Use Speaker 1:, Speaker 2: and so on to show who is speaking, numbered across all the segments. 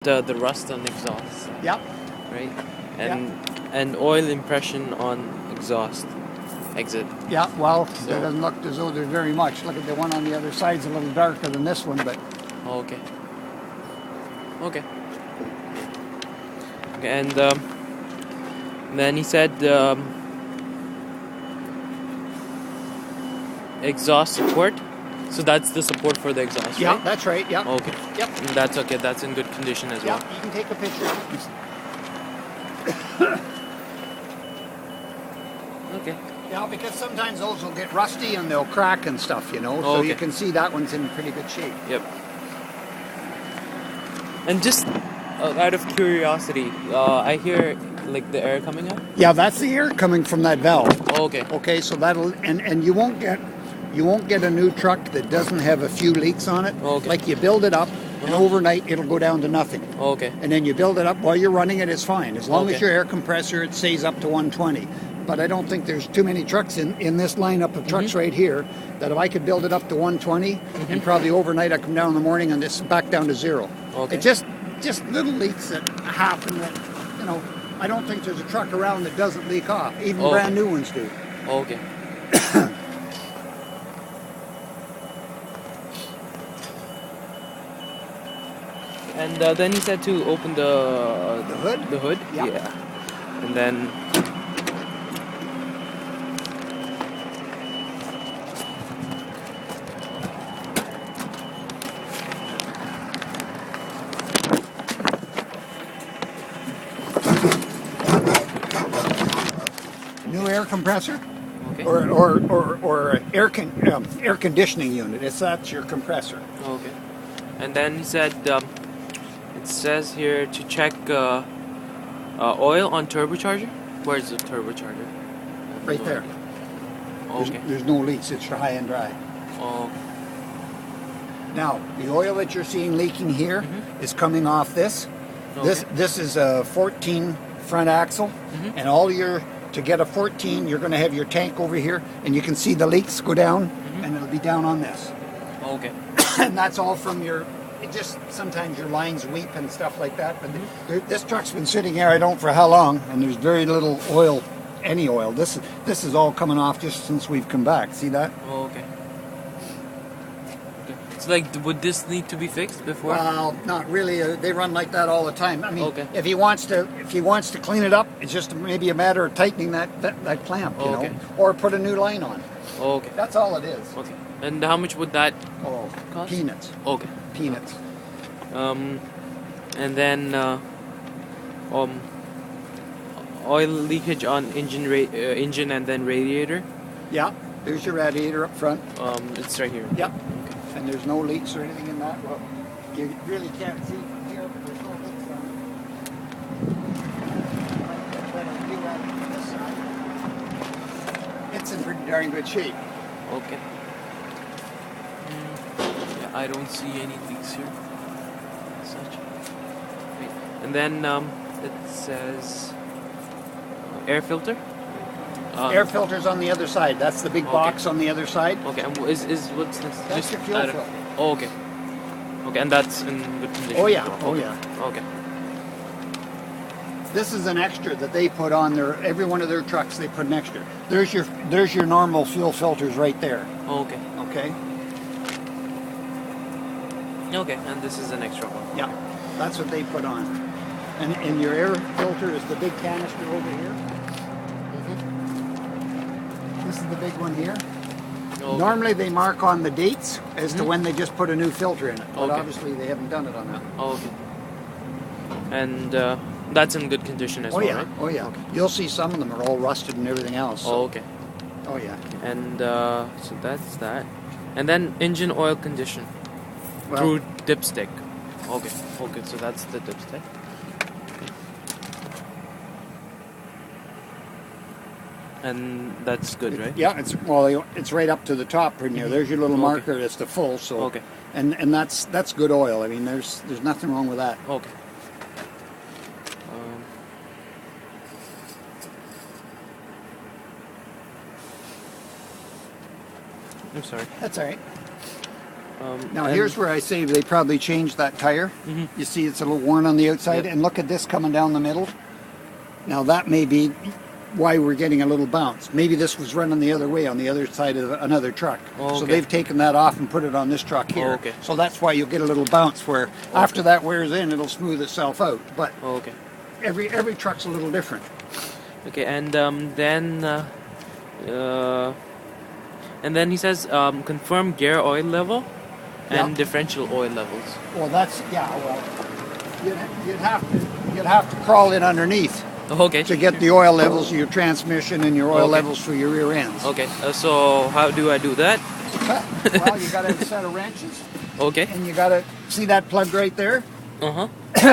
Speaker 1: The rust on exhaust,
Speaker 2: Yep.
Speaker 1: right? And oil impression on exhaust exit.
Speaker 2: Yeah, well,
Speaker 1: So-
Speaker 2: it doesn't look as though there's very much. Look at the one on the other side's a little darker than this one, but
Speaker 1: Oh, okay. Okay. Okay, and then he said exhaust support. So that's the support for the exhaust,
Speaker 2: yeah,
Speaker 1: right?
Speaker 2: that's right. Yeah.
Speaker 1: Okay.
Speaker 2: Yep.
Speaker 1: And that's okay. That's in good condition as
Speaker 2: Yeah,
Speaker 1: well.
Speaker 2: you can take a picture.
Speaker 1: Okay.
Speaker 2: Yeah, because sometimes those will get rusty and they'll crack and stuff, you know.
Speaker 1: Oh,
Speaker 2: So
Speaker 1: okay.
Speaker 2: you can see that one's in pretty good shape.
Speaker 1: Yep. And just out of curiosity, I hear like the air coming out.
Speaker 2: Yeah, that's the air coming from that valve.
Speaker 1: Oh, okay.
Speaker 2: Okay, so that'll and you won't get a new truck that doesn't have a few leaks on it.
Speaker 1: Okay.
Speaker 2: Like you build it up and overnight it'll go down to nothing.
Speaker 1: Oh, okay.
Speaker 2: And then you build it up while you're running it, it's fine. As long as
Speaker 1: Okay.
Speaker 2: your air compressor, it stays up to 120. But I don't think there's too many trucks in this lineup of trucks right here that if I could build it up to 120 and probably overnight I come down in the morning and it's back down to zero.
Speaker 1: Okay.
Speaker 2: It just little leaks that happen that, you know, I don't think there's a truck around that doesn't leak off. Even
Speaker 1: Okay.
Speaker 2: brand new ones do.
Speaker 1: Oh, okay. And then he said to open the
Speaker 2: hood?
Speaker 1: The hood.
Speaker 2: Yeah.
Speaker 1: Yeah. And then
Speaker 2: New air compressor
Speaker 1: okay.
Speaker 2: or air conditioning unit. That's your compressor.
Speaker 1: Okay. And then he said it says here to check oil on turbocharger. Where's the turbocharger?
Speaker 2: Right there.
Speaker 1: Okay.
Speaker 2: There's no leaks. It's high and dry.
Speaker 1: Oh,
Speaker 2: Now, the oil that you're seeing leaking here is coming off this.
Speaker 1: Okay.
Speaker 2: This is a 14 front axle, and all to get a 14, you're going to have your tank over here, and you can see the leaks go down, and it'll be down on this.
Speaker 1: okay.
Speaker 2: And that's all from it just sometimes your lines weep and stuff like that. But this truck's been sitting here, I don't for how long, and there's very little oil, any oil. This is all coming off just since we've come back. See that?
Speaker 1: Oh, okay. So, like, would this need to be fixed before?
Speaker 2: Well, not really. They run like that all the time. I mean,
Speaker 1: Okay.
Speaker 2: if he wants to clean it up, it's just maybe a matter of tightening that clamp, you
Speaker 1: Okay.
Speaker 2: know, or put a new line on.
Speaker 1: Oh, okay.
Speaker 2: That's all it is.
Speaker 1: Okay. And how much would that
Speaker 2: Oh,
Speaker 1: cost?
Speaker 2: peanuts,
Speaker 1: Okay.
Speaker 2: peanuts.
Speaker 1: And then oil leakage on engine and then radiator.
Speaker 2: Yeah, there's your radiator up front.
Speaker 1: It's right here.
Speaker 2: Yep. And there's no leaks or anything in that. Well, you really can't see from here, but there's no leaks on it. It's in pretty darn good shape.
Speaker 1: Okay. Yeah, I don't see any leaks here. As such. Wait. And then it says air filter.
Speaker 2: Air filter's on the other side. That's the big
Speaker 1: Okay.
Speaker 2: box on the other side.
Speaker 1: Okay. And is what's this?
Speaker 2: That's your fuel
Speaker 1: out of-
Speaker 2: filter.
Speaker 1: Oh, okay. Okay, and that's in good condition.
Speaker 2: Oh yeah,
Speaker 1: as well.
Speaker 2: oh
Speaker 1: Okay.
Speaker 2: yeah.
Speaker 1: Okay.
Speaker 2: This is an extra that they put on every one of their trucks. They put an extra. There's your normal fuel filters right there.
Speaker 1: Oh, okay.
Speaker 2: Okay.
Speaker 1: Okay, and this is an extra one.
Speaker 2: Yeah, that's what they put on. And your air filter is the big canister over here. This is the big one here.
Speaker 1: Okay.
Speaker 2: Normally they mark on the dates as to when they just put a new filter in it, but
Speaker 1: Okay.
Speaker 2: obviously they haven't done it on that.
Speaker 1: Oh, okay. And that's in good condition as
Speaker 2: Oh
Speaker 1: well,
Speaker 2: yeah,
Speaker 1: right?
Speaker 2: oh yeah. You'll see some of them are all rusted and everything else.
Speaker 1: Oh, okay.
Speaker 2: Oh yeah.
Speaker 1: And so that's that. And then engine oil condition
Speaker 2: Well,
Speaker 1: through dipstick. Okay. Okay, so that's the dipstick. And that's good, right?
Speaker 2: yeah, it's right up to the top in here. There's your little
Speaker 1: Okay.
Speaker 2: marker as to full. So
Speaker 1: Okay.
Speaker 2: and that's good oil. I mean, there's nothing wrong with that.
Speaker 1: Okay. I'm sorry.
Speaker 2: That's all right. Now
Speaker 1: and-
Speaker 2: here's where I say they probably changed that tire. You see it's a little worn on the outside,
Speaker 1: Yep.
Speaker 2: and look at this coming down the middle. Now that may be why we're getting a little bounce. Maybe this was running the other way on the other side of another truck.
Speaker 1: Oh,
Speaker 2: So
Speaker 1: okay.
Speaker 2: they've taken that off and put it on this truck here.
Speaker 1: Oh, okay.
Speaker 2: So that's why you'll get a little bounce where after that wears in, it'll smooth itself out. But
Speaker 1: Oh, okay.
Speaker 2: every truck's a little different.
Speaker 1: Okay, and then he says confirm gear oil level and
Speaker 2: Yeah.
Speaker 1: differential oil levels.
Speaker 2: Well, you'd have to crawl in underneath
Speaker 1: Okay.
Speaker 2: to get the oil levels of your transmission and your oil
Speaker 1: Okay.
Speaker 2: levels for your rear ends.
Speaker 1: Okay. So how do I do that?
Speaker 2: Well, you got a set of wrenches,
Speaker 1: Okay.
Speaker 2: and you got to see that plug right there.
Speaker 1: Uh-huh.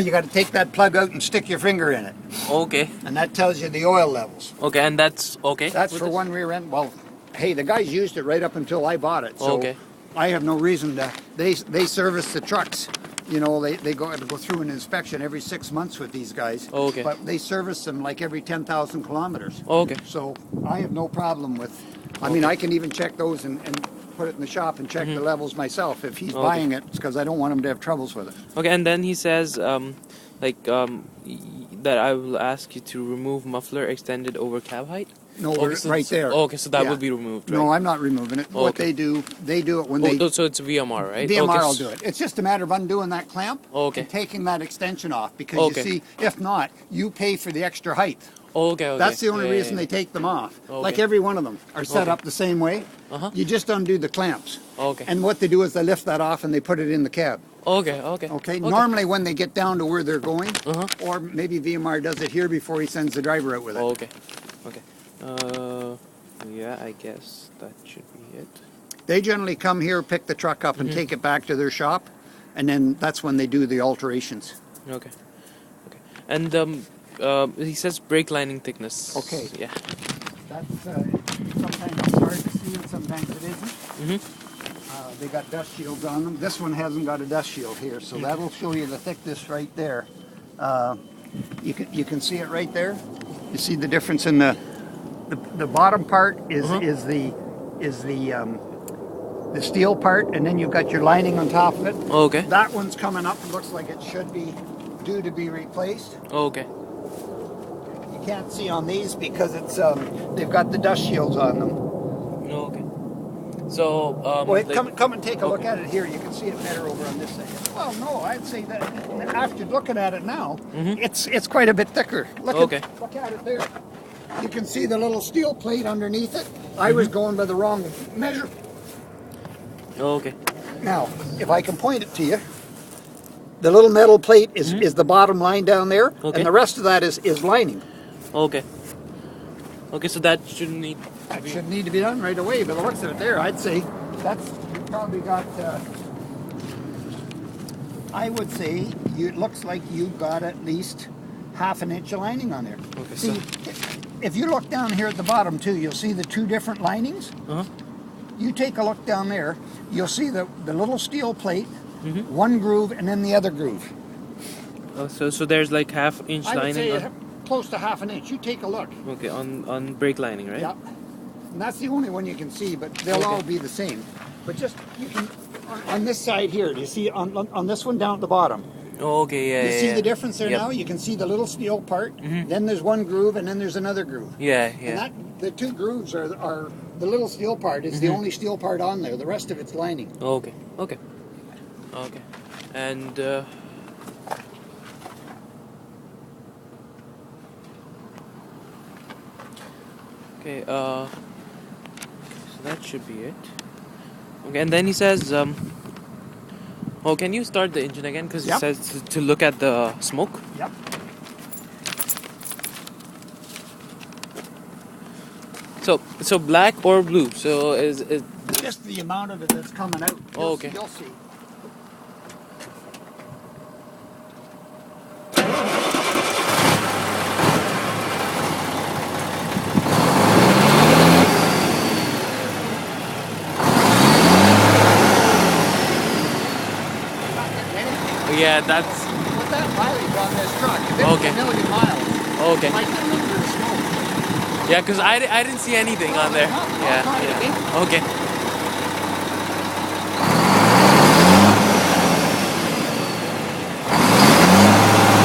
Speaker 2: You got to take that plug out and stick your finger in it,
Speaker 1: Okay.
Speaker 2: and that tells you the oil levels.
Speaker 1: Okay, and that's okay.
Speaker 2: That's
Speaker 1: with
Speaker 2: for
Speaker 1: this?
Speaker 2: one rear end. Well, hey, the guys used it right up until I bought it, so
Speaker 1: Okay.
Speaker 2: I have no reason to. They service the trucks. You know, they go through an inspection every 6 months with these guys.
Speaker 1: Okay.
Speaker 2: But they service them like every 10,000 kilometers.
Speaker 1: Okay.
Speaker 2: So I have no problem with. I mean, I can even check those and put it in the shop and check the levels myself if he's
Speaker 1: Okay.
Speaker 2: buying it, because I don't want him to have troubles with it.
Speaker 1: Okay, and then he says that I will ask you to remove muffler extended over cab height.
Speaker 2: No,
Speaker 1: Okay, so
Speaker 2: right there.
Speaker 1: Okay, so that
Speaker 2: Yeah.
Speaker 1: will be removed, right?
Speaker 2: No, I'm not removing it. What
Speaker 1: Okay.
Speaker 2: they do it when
Speaker 1: Oh,
Speaker 2: they.
Speaker 1: so it's VMR, right?
Speaker 2: VMR
Speaker 1: okay.
Speaker 2: will do it. It's just a matter of undoing that clamp
Speaker 1: Okay.
Speaker 2: and taking that extension off, because
Speaker 1: Okay.
Speaker 2: you see, if not, you pay for the extra height.
Speaker 1: Okay, okay.
Speaker 2: That's the only
Speaker 1: Yeah,
Speaker 2: reason
Speaker 1: yeah,
Speaker 2: they take them off.
Speaker 1: Okay.
Speaker 2: Like every one of them are set
Speaker 1: Okay.
Speaker 2: up the same way.
Speaker 1: Uh-huh.
Speaker 2: You just undo the clamps.
Speaker 1: Okay.
Speaker 2: And what they do is they lift that off and they put it in the cab.
Speaker 1: Okay, okay.
Speaker 2: Okay. Normally when they get down to where they're going,
Speaker 1: Uh-huh.
Speaker 2: or maybe VMR does it here before he sends the driver out with it.
Speaker 1: Okay. Okay. Yeah, I guess that should be it.
Speaker 2: They generally come here, pick the truck up, and
Speaker 1: Mm-hmm.
Speaker 2: take it back to their shop, and then that's when they do the alterations.
Speaker 1: Okay. Okay. And he says brake lining thickness.
Speaker 2: Okay.
Speaker 1: Yeah.
Speaker 2: That's sometimes it's hard to see and sometimes it isn't.
Speaker 1: Mhm.
Speaker 2: They got dust shields on them. This one hasn't got a dust shield here, so that'll show you the thickness right there. You can see it right there. You see the difference in the bottom part is the steel part, and then you've got your lining on top of it.
Speaker 1: Okay.
Speaker 2: That one's coming up. It looks like it should be due to be replaced.
Speaker 1: Okay.
Speaker 2: You can't see on these because it's they've got the dust shields on them.
Speaker 1: Okay. So
Speaker 2: Wait,
Speaker 1: like-
Speaker 2: come and take a look
Speaker 1: Okay.
Speaker 2: at it here. You can see it better over on this side. Well, no, I'd say that after looking at it now, it's quite a bit thicker. Look at it there. You can see the little steel plate underneath it. I was going by the wrong measure.
Speaker 1: Okay.
Speaker 2: Now, if I can point it to you, the little metal plate is the bottom line down there,
Speaker 1: Okay.
Speaker 2: and the rest of that is lining.
Speaker 1: Okay. Okay, so that shouldn't need.
Speaker 2: That should need to be done right away, but the looks of it there, I'd say that's you probably got. I would say it looks like you've got at least half an inch of lining on there.
Speaker 1: Okay,
Speaker 2: See,
Speaker 1: so-
Speaker 2: if you look down here at the bottom too, you'll see the two different linings.
Speaker 1: Uh-huh.
Speaker 2: You take a look down there, you'll see the little steel plate, one groove, and then the other groove.
Speaker 1: Oh, so there's like half-inch
Speaker 2: I would
Speaker 1: lining.
Speaker 2: say
Speaker 1: On,
Speaker 2: close to half an inch. You take a look.
Speaker 1: okay, on brake lining, right?
Speaker 2: Yeah. And that's the only one you can see, but they'll
Speaker 1: Okay.
Speaker 2: all be the same. But just, you can, on this side here, do you see on this one down at the bottom?
Speaker 1: Oh, okay, yeah.
Speaker 2: You
Speaker 1: yeah,
Speaker 2: see
Speaker 1: yeah.
Speaker 2: the difference there
Speaker 1: Yep.
Speaker 2: now? You can see the little steel part, then there's one groove, and then there's another groove.
Speaker 1: Yeah,
Speaker 2: And
Speaker 1: yeah.
Speaker 2: the two grooves are the little steel part is the only steel part on there. The rest of it's lining.
Speaker 1: Okay, okay, okay, and okay, so that should be it. Okay, and then he says, oh, can you start the engine again? Because
Speaker 2: Yep.
Speaker 1: it says to look at the smoke.
Speaker 2: Yep.
Speaker 1: So black or blue? So is
Speaker 2: Just the amount of it that's coming out.
Speaker 1: Oh, okay.
Speaker 2: You'll see.
Speaker 1: yeah, that's
Speaker 2: With that mileage on this truck, if it was
Speaker 1: Okay.
Speaker 2: a million miles,
Speaker 1: okay.
Speaker 2: I can look for the smoke.
Speaker 1: Yeah, because I didn't see anything on there.
Speaker 2: I'll
Speaker 1: Yeah,
Speaker 2: try it again.
Speaker 1: yeah. Okay.